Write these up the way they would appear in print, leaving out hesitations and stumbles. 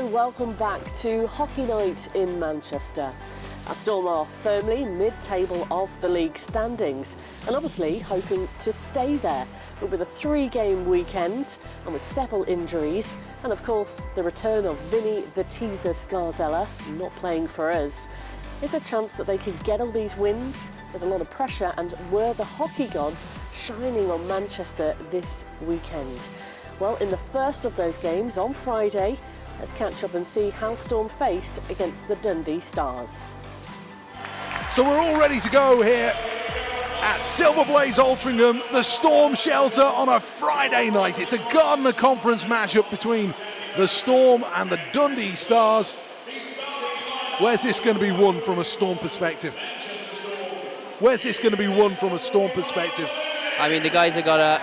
and welcome back to Hockey Night in Manchester. Our Storm are firmly mid-table of the league standings and obviously hoping to stay there. But with a 3-game weekend and with several injuries and of course the return of Vinny the Teaser Scarzella not playing for us, there's a chance that they could get all these wins. There's a lot of pressure, and were the hockey gods shining on Manchester this weekend? Well, in the first of those games on Friday, let's catch up and see how Storm faced against the Dundee Stars. So we're all ready to go here at Silver Blaze Altrincham, the Storm shelter on a Friday night. It's a Gardner Conference matchup between the Storm and the Dundee Stars. Where's this going to be won from a Storm perspective? Where's this going to be won from a Storm perspective? I mean, the guys have gotta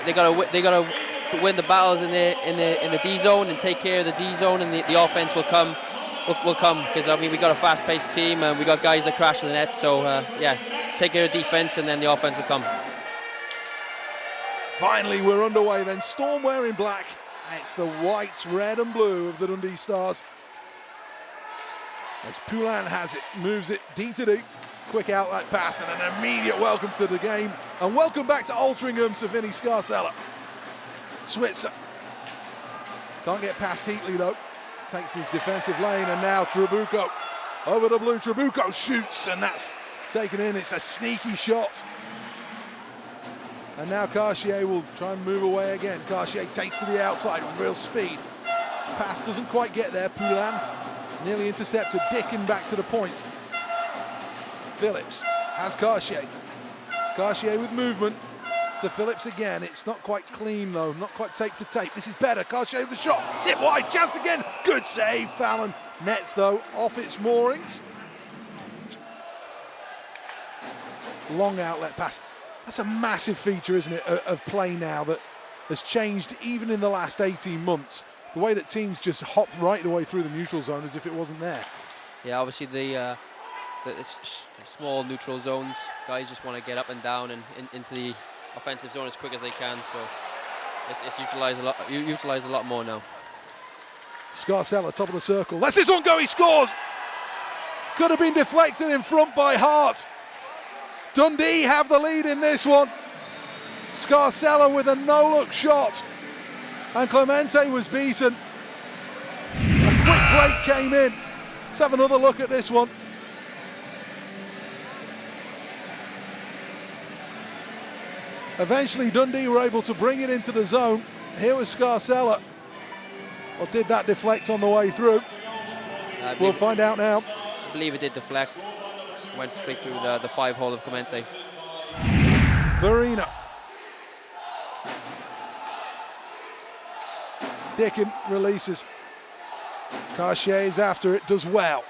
win the battles in the D zone and take care of the D zone, and the offense will come because I mean we got a fast-paced team and we got guys that crash in the net. So yeah, take care of defense and then the offense will come. Finally, we're underway then. Storm wearing black. It's the whites, red and blue of the Dundee Stars. As Poulin has it, moves it D to D. Quick outlet pass and an immediate welcome to the game. And welcome back to Altrincham to Vinny Scarzella. Switzer. Can't get past Heatley though. Takes his defensive lane, and now Trabucco. Over the blue, Trabucco shoots, and that's taken in. It's a sneaky shot. And now Cartier will try and move away again. Cartier takes to the outside with real speed. Pass doesn't quite get there. Poulin nearly intercepted. Dickin back to the point. Phillips has Cartier. Cartier with movement to Phillips again. It's not quite clean though, not quite tape to tape. This is better. Cartier with the shot. Tip wide, chance again. Good save. Fallon nets though off its moorings. Long outlet pass. That's a massive feature, isn't it, of play now that has changed even in the last 18 months. The way that teams just hopped right the way through the neutral zone as if it wasn't there. Yeah, obviously the small neutral zones, guys just want to get up and down and into the offensive zone as quick as they can. So it's utilized a lot more now. Scarzella, top of the circle. That's this one go, he scores! Could have been deflected in front by Hart. Dundee have the lead in this one. Scarzella with a no-look shot. And Clemente was beaten. A quick break came in. Let's have another look at this one. Eventually Dundee were able to bring it into the zone. Here was Scarzella. Or did that deflect on the way through? We'll find out now. I believe it did deflect. Went straight through the 5-hole of Clemente. Farina. Dickin releases. Cartier is after it, does well.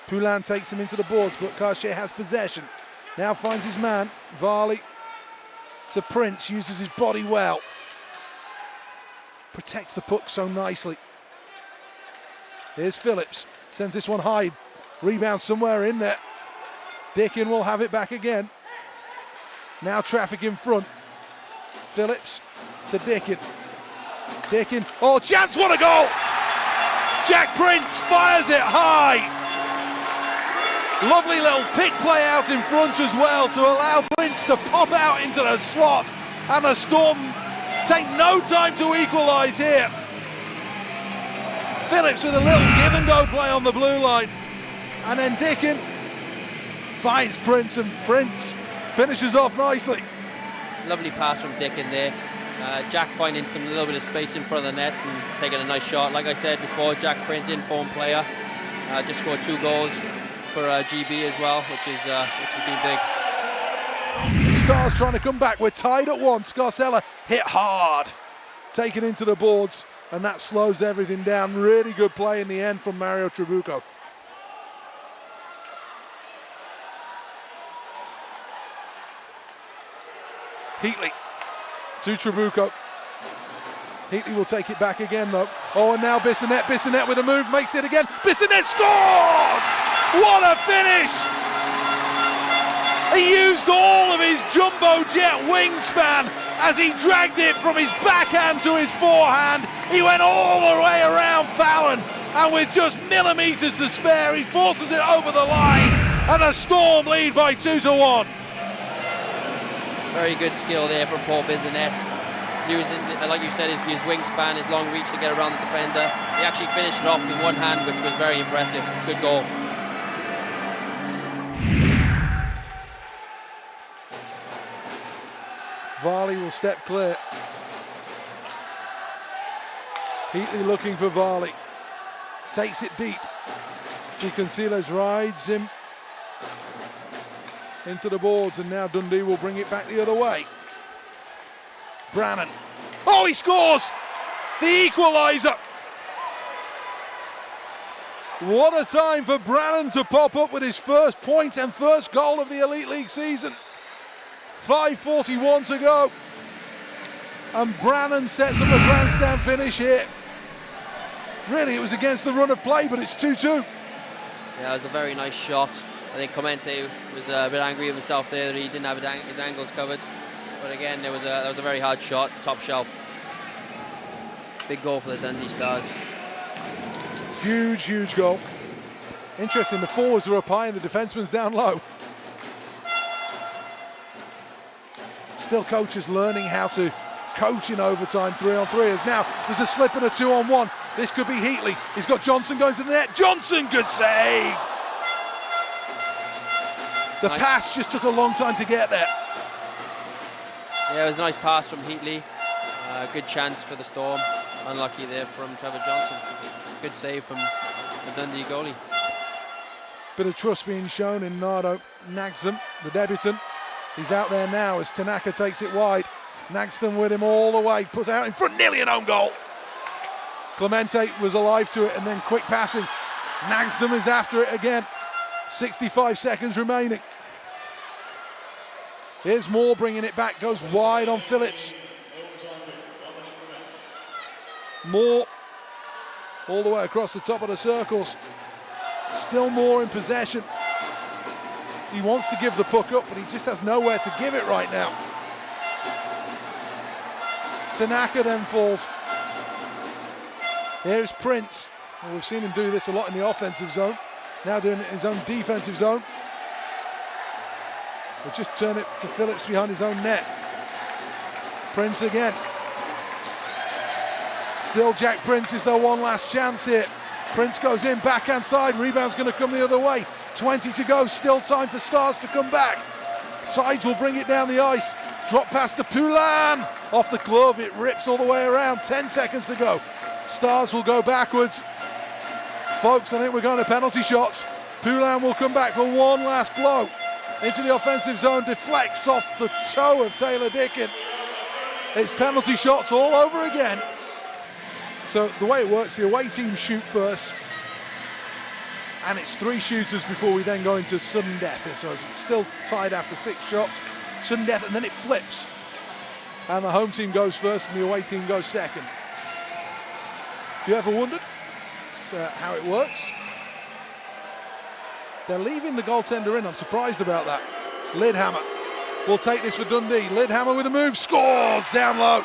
Poulin takes him into the boards, but Cartier has possession. Now finds his man, Varley. To Prince, uses his body well. Protects the puck so nicely. Here's Phillips, sends this one high. Rebound somewhere in there. Dickin will have it back again. Now traffic in front. Phillips to Dickin. Dickin, oh chance, what a goal! Jack Prince fires it high. Lovely little pick play out in front as well to allow Prince to pop out into the slot, and the Storm take no time to equalise here. Phillips with a little give and go play on the blue line, and then Dickin finds Prince, and Prince finishes off nicely. Lovely pass from Dickin there. Jack finding a little bit of space in front of the net and taking a nice shot. Like I said before, Jack Prince, in-form player, just scored 2 goals for GB as well, which has been big. Stars trying to come back. We're tied at 1. Scarzella hit hard, taken into the boards, and that slows everything down. Really good play in the end from Mario Trabucco. Heatley to Trabucco. Heatley will take it back again though. Oh, and now Bissonnette. Bissonnette with a move, makes it again. Bissonnette scores! What a finish! He used all of his jumbo jet wingspan as he dragged it from his backhand to his forehand. He went all the way around Fallon And with just millimetres to spare, he forces it over the line, and the Storm lead by 2-1. Very good skill there from Paul Bisonet. Using, like you said, his wingspan, his long reach to get around the defender. He actually finished it off with one hand, which was very impressive. Good goal. Varley will step clear. Heatley looking for Varley. Takes it deep. Giconsiles rides him into the boards, and now Dundee will bring it back the other way. Brannan. Oh, he scores! The equaliser! What a time for Brannan to pop up with his first point and first goal of the Elite League season. 5:41 to go. And Brannan sets up a grandstand finish here. Really, it was against the run of play, but it's 2-2. Yeah, it was a very nice shot. I think Clemente was a bit angry with himself there that he didn't have his angles covered. But again, that was a very hard shot, top shelf. Big goal for the Dundee Stars. Huge, huge goal. Interesting, the forwards are up high and the defenseman's down low. Still coaches learning how to coach in overtime 3-on-3, as now there's a slip and a 2-on-1. This could be Heatley. He's got Johnson going to the net. Johnson, good save! The pass just took a long time to get there. Yeah, it was a nice pass from Heatley. Good chance for the Storm. Unlucky there from Trevor Johnson. Good save from the Dundee goalie. Bit of trust being shown in Nardo Nagstam, the debutant. He's out there now as Tanaka takes it wide. Nagstam with him all the way, put out in front, nearly an own goal. Clemente was alive to it, and then quick passing. Nagstam is after it again. 65 seconds remaining. Here's Moore bringing it back, goes wide on Phillips. Moore all the way across the top of the circles. Still Moore in possession. He wants to give the puck up, but he just has nowhere to give it right now. Tanaka then falls. Here's Prince. Well, we've seen him do this a lot in the offensive zone. Now doing it in his own defensive zone. We'll just turn it to Phillips behind his own net. Prince again. Still Jack Prince is their one last chance here. Prince goes in, backhand side, rebound's going to come the other way. 20 to go, still time for Stars to come back. Sides will bring it down the ice. Drop pass to Poulin. Off the glove, it rips all the way around. 10 seconds to go. Stars will go backwards. Folks, I think we're going to penalty shots. Poulin will come back for one last blow. Into the offensive zone, deflects off the toe of Taylor Dickin. It's penalty shots all over again. So the way it works, the away team shoot first, and it's 3 shooters before we then go into sudden death. So it's still tied after 6 shots, sudden death, and then it flips. And the home team goes first and the away team goes second. Have you ever wondered how it works? They're leaving the goaltender in. I'm surprised about that. Lidhammer will take this for Dundee. Lidhammer with a move, scores down low.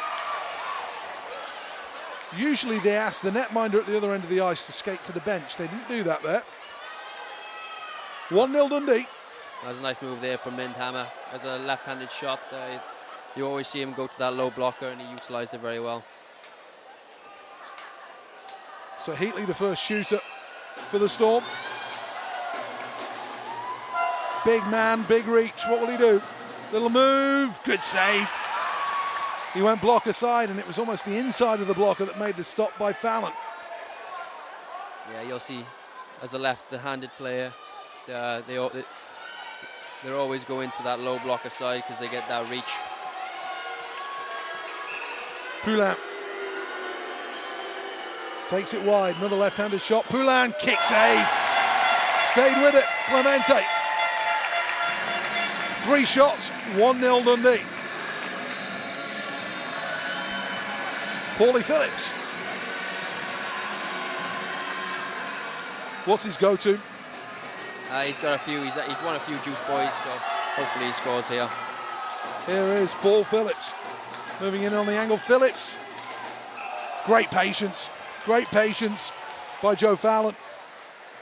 Usually they ask the netminder at the other end of the ice to skate to the bench. They didn't do that there. 1-0 Dundee. That was a nice move there from Lindhammer. As a left-handed shot, you always see him go to that low blocker, and he utilised it very well. So Heatley, the first shooter for the Storm. Big man, big reach. What will he do? Little move, good save. He went block aside, and it was almost the inside of the blocker that made the stop by Fallon. Yeah, you'll see, as a left-handed player, they're always going to that low blocker side because they get that reach. Poulin takes it wide, another left-handed shot. Poulin, kick save. Stayed with it, Clemente. 3 shots, 1-0 Dundee. Paulie Phillips. What's his go-to? He's got a few. He's won a few juice boys, so hopefully he scores here. Here is Paul Phillips moving in on the angle. Phillips, great patience by Joe Fallon.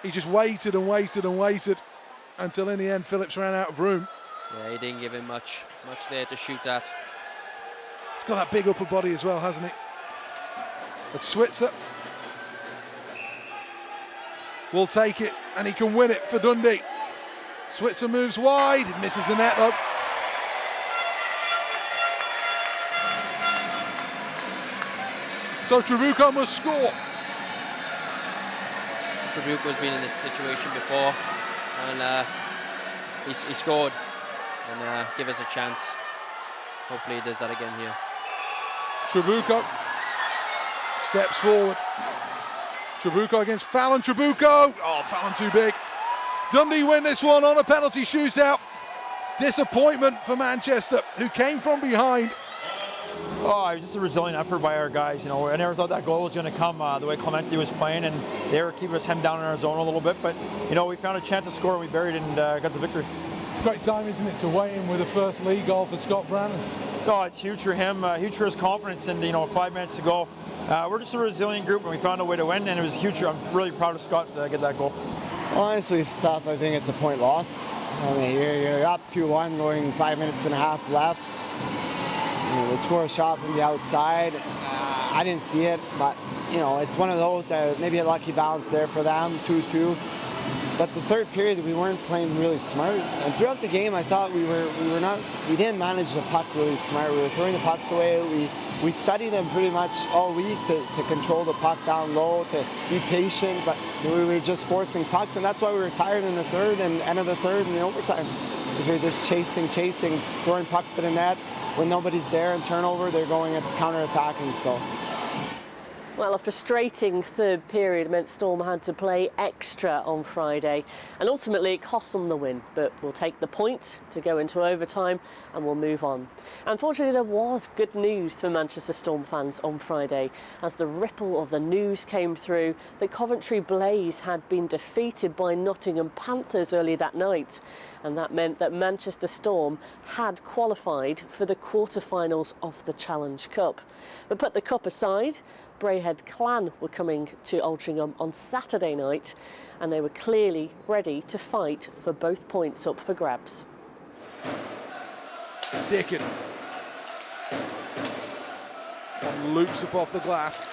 He just waited and waited and waited until in the end Phillips ran out of room. Yeah, he didn't give him much there to shoot at. He's got that big upper body as well, hasn't he? A Switzer will take it, and he can win it for Dundee. Switzer moves wide, misses the net though. So Trabuco must score. Trabuco's been in this situation before, and he scored, and give us a chance. Hopefully he does that again here. Trabuco steps forward. Trabuco against Fallon. Trabuco! Oh, Fallon too big. Dundee win this one on a penalty shootout. Disappointment for Manchester, who came from behind. Oh, it was just a resilient effort by our guys. You know, I never thought that goal was going to come the way Clemente was playing, and they were keeping us hemmed down in our zone a little bit. But you know, we found a chance to score, and we buried it and got the victory. Great time, isn't it, to weigh in with the first league goal for Scott Brannan? No, it's huge for him, huge for his confidence, and 5 minutes to go. We're just a resilient group, and we found a way to win, and it was huge. I'm really proud of Scott to get that goal. Honestly, Seth, I think it's a point lost. I mean, you're up 2-1, going 5 minutes and a half left. They score a shot from the outside. I didn't see it, but it's one of those that maybe a lucky bounce there for them, 2-2. But the third period, we weren't playing really smart. And throughout the game, I thought we didn't manage the puck really smart. We were throwing the pucks away. We studied them pretty much all week to control the puck down low, to be patient, but we were just forcing pucks, and that's why we were tired in the third and end of the third and the overtime, because we were just chasing, throwing pucks to the net. When nobody's there and turnover, they're going at counter-attacking, so. Well, a frustrating third period meant Storm had to play extra on Friday, and ultimately it cost them the win, but we'll take the point to go into overtime and we'll move on. Unfortunately, there was good news for Manchester Storm fans on Friday as the ripple of the news came through that Coventry Blaze had been defeated by Nottingham Panthers early that night, and that meant that Manchester Storm had qualified for the quarter-finals of the Challenge Cup. But put the cup aside, Braehead Clan were coming to Altrincham on Saturday night, and they were clearly ready to fight for both points up for grabs. Dickin. One loops up off the glass.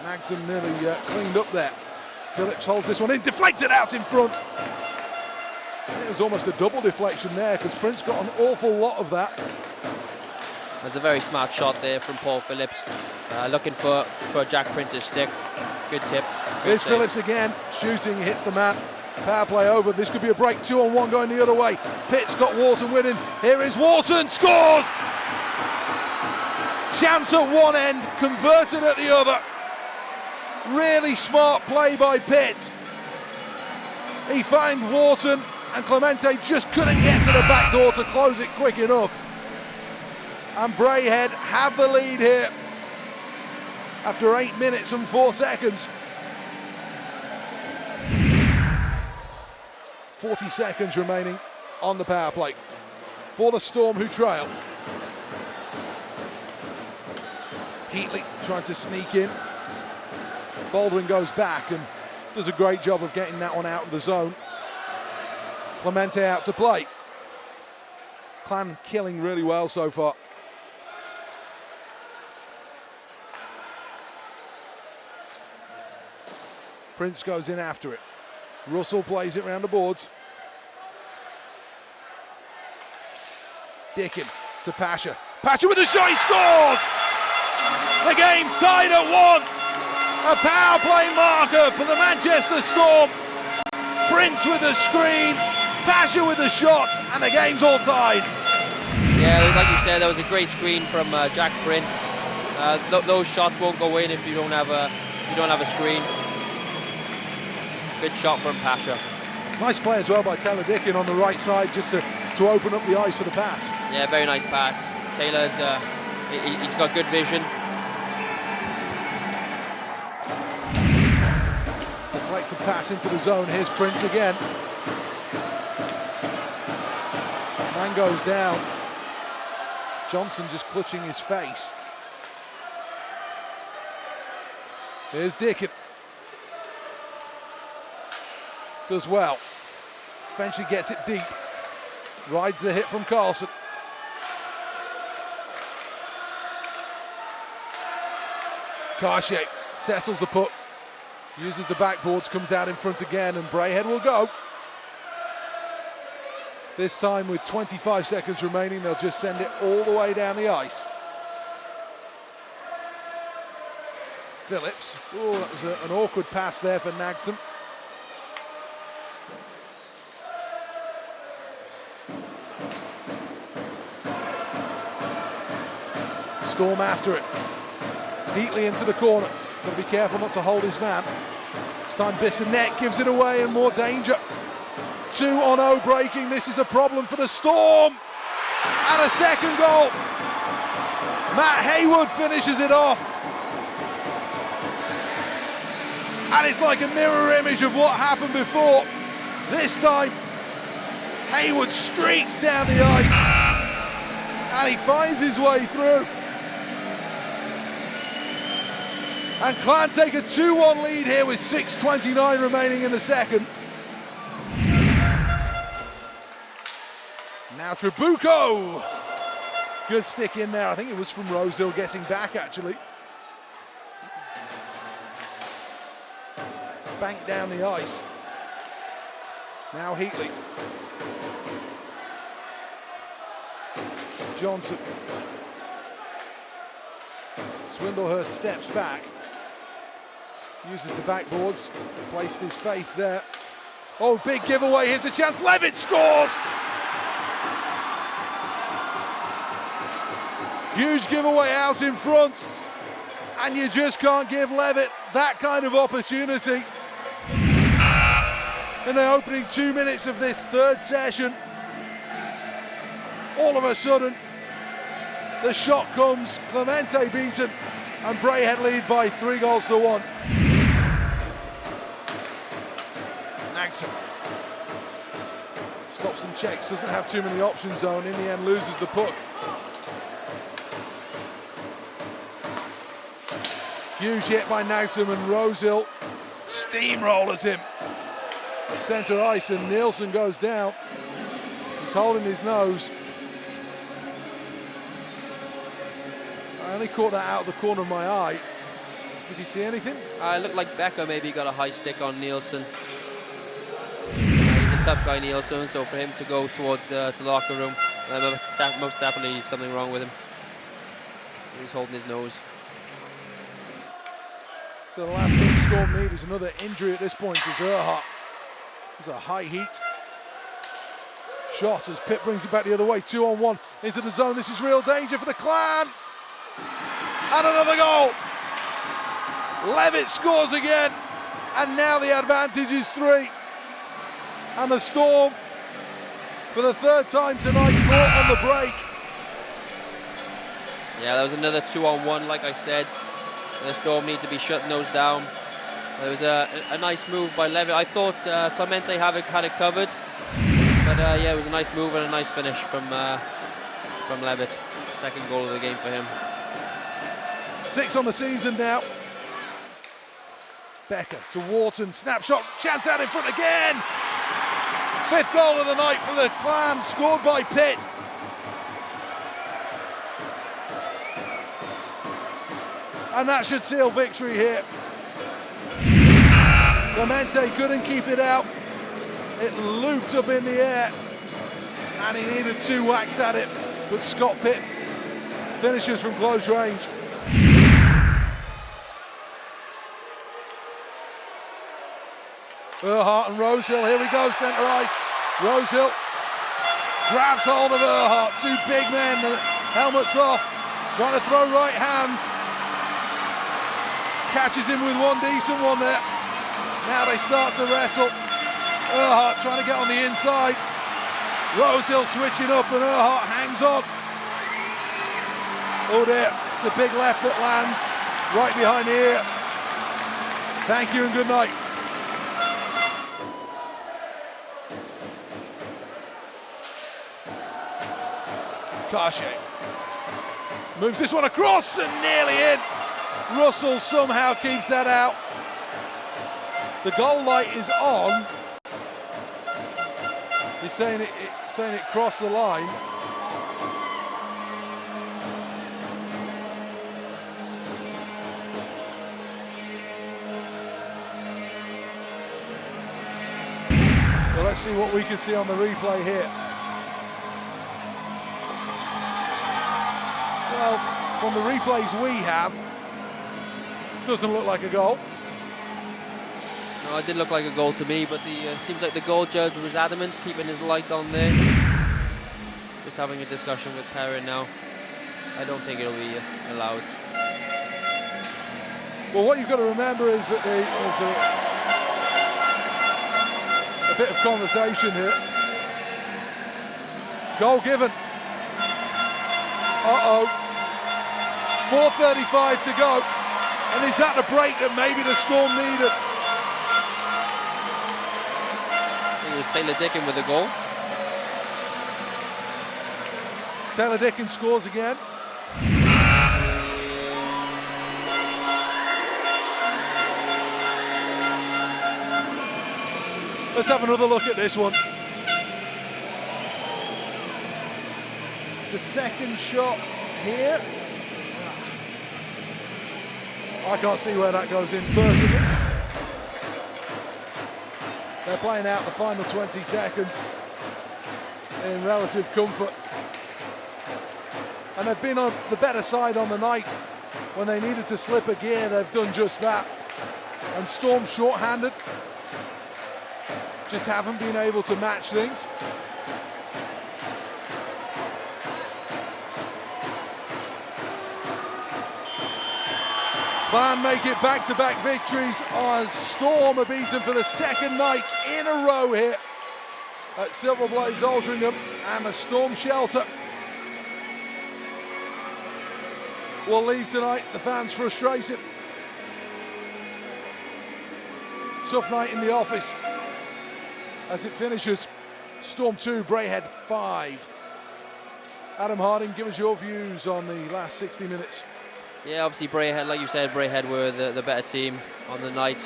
Maxim nearly cleaned up there. Phillips holds this one in, deflected out in front. It was almost a double deflection there because Prince got an awful lot of that. There's a very smart shot there from Paul Phillips, looking for Jack Prince's stick. Good tip. Here's Phillips again, shooting, hits the man. Power play over. This could be a break. 2-on-1 going the other way. Pitt's got Wharton winning. Here is Wharton, scores! Chance at one end, converted at the other. Really smart play by Pitt. He found Wharton, and Clemente just couldn't get to the back door to close it quick enough. And Braehead have the lead here after 8 minutes and 4 seconds. 40 seconds remaining on the power play for the Storm, who trail. Heatley trying to sneak in. Baldwin goes back and does a great job of getting that one out of the zone. Clemente out to play. Clan killing really well so far. Prince goes in after it. Russell plays it round the boards. Dickin to Pasha. Pasha with a shot, he scores! The game's tied at 1. A power play marker for the Manchester Storm. Prince with the screen, Pasha with the shot, and the game's all tied. Yeah, like you said, that was a great screen from Jack Prince. Those shots won't go in if you don't have a screen. Good shot from Pasha. Nice play as well by Taylor Dickin on the right side, just to open up the ice for the pass. Yeah, very nice pass. Taylor's he's got good vision. Deflected pass into the zone. Here's Prince again. Man goes down. Johnson just clutching his face. Here's Dickin. does well. Eventually gets it deep. Rides the hit from Carlson. Cartier settles the puck. Uses the backboards, comes out in front again, and Braehead will go. This time with 25 seconds remaining, they'll just send it all the way down the ice. Phillips, oh, that was an awkward pass there for Nagsum. Storm after it. Heatley into the corner. Got to be careful not to hold his man. This time Bissonnette gives it away and more danger. 2-on-0 breaking. This is a problem for the Storm. And a second goal. Matt Haywood finishes it off. And it's like a mirror image of what happened before. This time, Haywood streaks down the ice. And he finds his way through. And Clan take a 2-1 lead here with 6:29 remaining in the second. Now Trabuco. Good stick in there. I think it was from Rosehill getting back, actually. Banked down the ice. Now Heatley. Johnson. Swindlehurst steps back. Uses the backboards. Placed his faith there. Oh, big giveaway. Here's a chance. Levitt scores! Huge giveaway out in front. And you just can't give Levitt that kind of opportunity. In the opening 2 minutes of this third session, all of a sudden, the shot comes, Clemente beaten, and Braehead lead by 3-1. Nagsum stops and checks, doesn't have too many options though, and in the end loses the puck. Huge hit by Nagsum, and Rosehill steamrollers him. Centre ice, and Nielsen goes down. He's holding his nose. I only caught that out of the corner of my eye. Did you see anything? It looked like Becker maybe got a high stick on Nielsen. He's a tough guy, Nielsen, so for him to go towards the locker room, most definitely something wrong with him. He's holding his nose. So the last thing Storm need is another injury at this point to Zerhart. There's a high heat. Shot as Pitt brings it back the other way. 2-on-1 into the zone. This is real danger for the Clan. And another goal. Levitt scores again. And now the advantage is 3. And the Storm, for the third time tonight, caught on the break. Yeah, that was another 2-on-1, like I said. The Storm need to be shutting those down. There was a nice move by Levitt. I thought Clemente had it covered. But yeah, it was a nice move and a nice finish from Levitt. Second goal of the game for him. 6 on the season now. Becker to Wharton, snapshot, chance out in front again. 5th goal of the night for the Clan, scored by Pitt. And that should seal victory here. Clemente couldn't keep it out. It looped up in the air, and he needed 2 whacks at it, but Scott Pitt finishes from close range. Erhardt and Rosehill, here we go, centre ice. Rosehill grabs hold of Erhardt, 2 big men, the helmets off, trying to throw right hands. Catches him with one decent one there. Now they start to wrestle. Erhardt trying to get on the inside. Rosehill switching up, and Erhardt hangs on. Oh dear, it's a big left that lands right behind the ear. Thank you and good night. Cartier moves this one across and nearly in. Russell somehow keeps that out. The goal light is on, He's saying it crossed the line. Well, let's see what we can see on the replay here. Well, from the replays we have, doesn't look like a goal. No, it did look like a goal to me, but the seems like the goal judge was adamant, keeping his light on there. Just having a discussion with Perrin now. I don't think it'll be allowed. Well, what you've got to remember is that there's a bit of conversation here. Goal given. Uh-oh. 4:35 to go. And is that the break that maybe the Storm needed? It was Taylor Dickin with the goal. Taylor Dickin scores again. Let's have another look at this one. The second shot here. I can't see where that goes in personally. They're playing out the final 20 seconds in relative comfort. And they've been on the better side on the night. When they needed to slip a gear, they've done just that. And Storm short-handed. Just haven't been able to match things. Clan make it back-to-back victories as Storm are beaten for the second night in a row here at Silver Blaze Altrincham, and the Storm shelter will leave tonight. The fans frustrated. Tough night in the office as it finishes. Storm 2, Braehead 5. Adam Harding, give us your views on the last 60 minutes. Yeah, obviously Braehead, like you said, Braehead were the better team on the night.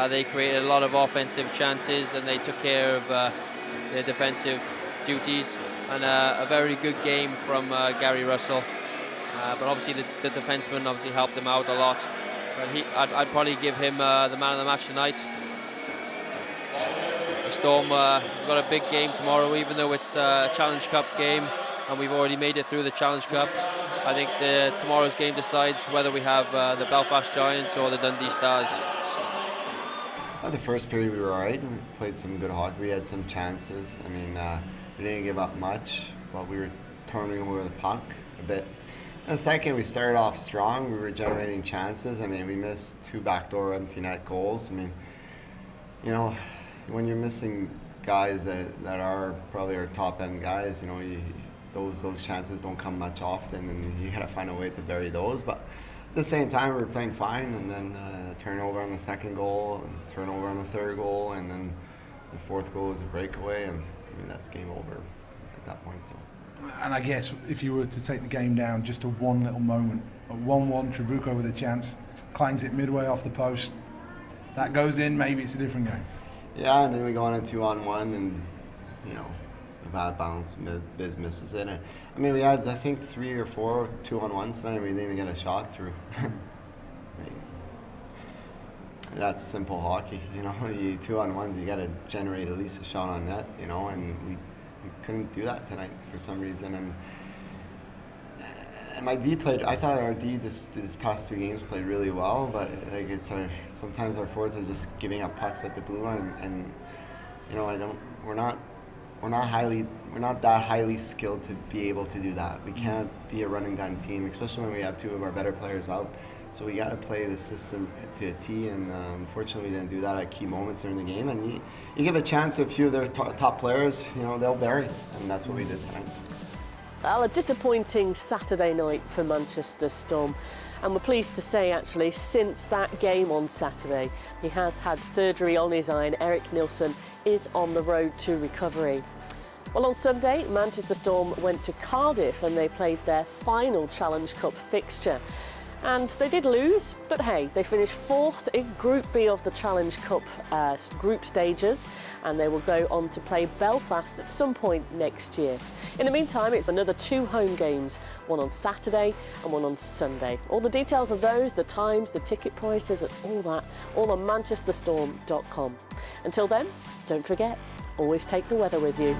They created a lot of offensive chances and they took care of their defensive duties. And a very good game from Gary Russell. But obviously the defenseman obviously helped them out a lot. But I'd probably give him the man of the match tonight. The Storm got a big game tomorrow, even though it's a Challenge Cup game and we've already made it through the Challenge Cup. I think tomorrow's game decides whether we have the Belfast Giants or the Dundee Stars. The first period we were alright. We played some good hockey. We had some chances. I mean, we didn't give up much, but we were turning over the puck a bit. In the second, we started off strong. We were generating chances. I mean, we missed 2 backdoor empty net goals. I mean, you know, when you're missing guys that are probably our top end guys, you know, those chances don't come much often, and you gotta find a way to bury those. But at the same time, we were playing fine, and then turnover on the second goal, and turnover on the third goal, and then the fourth goal was a breakaway, and I mean that's game over at that point. So. And I guess if you were to take the game down just to one little moment, a 1-1 Trabuco with a chance, clangs it midway off the post, that goes in, maybe it's a different game. Yeah, and then we go on a 2-on-1, and you know, the bad bounce, Biz misses it. And, I mean, we had I think 3 or 4 2-on-1s tonight. We didn't even get a shot through. I mean, that's simple hockey, you know. You 2-on-1s, you got to generate at least a shot on net, you know, and we couldn't do that tonight for some reason. And my D played. I thought our D this past 2 games played really well, but like sometimes our forwards are just giving up pucks at the blue line, and you know we're not that highly skilled to be able to do that. We can't be a run and gun team, especially when we have 2 of our better players out. So we got to play the system to a T, and unfortunately we didn't do that at key moments during the game. And you give a chance to a few of their top players, you know, they'll bury, and that's what we did tonight. Well, a disappointing Saturday night for Manchester Storm. And we're pleased to say, actually, since that game on Saturday, he has had surgery on his eye, and Eric Nilsson is on the road to recovery. Well, on Sunday, Manchester Storm went to Cardiff and they played their final Challenge Cup fixture. And they did lose, but hey, they finished 4th in Group B of the Challenge Cup group stages, and they will go on to play Belfast at some point next year. In the meantime, it's another 2 home games, one on Saturday and one on Sunday. All the details of those, the times, the ticket prices, and all that, all on manchesterstorm.com. Until then, don't forget, always take the weather with you.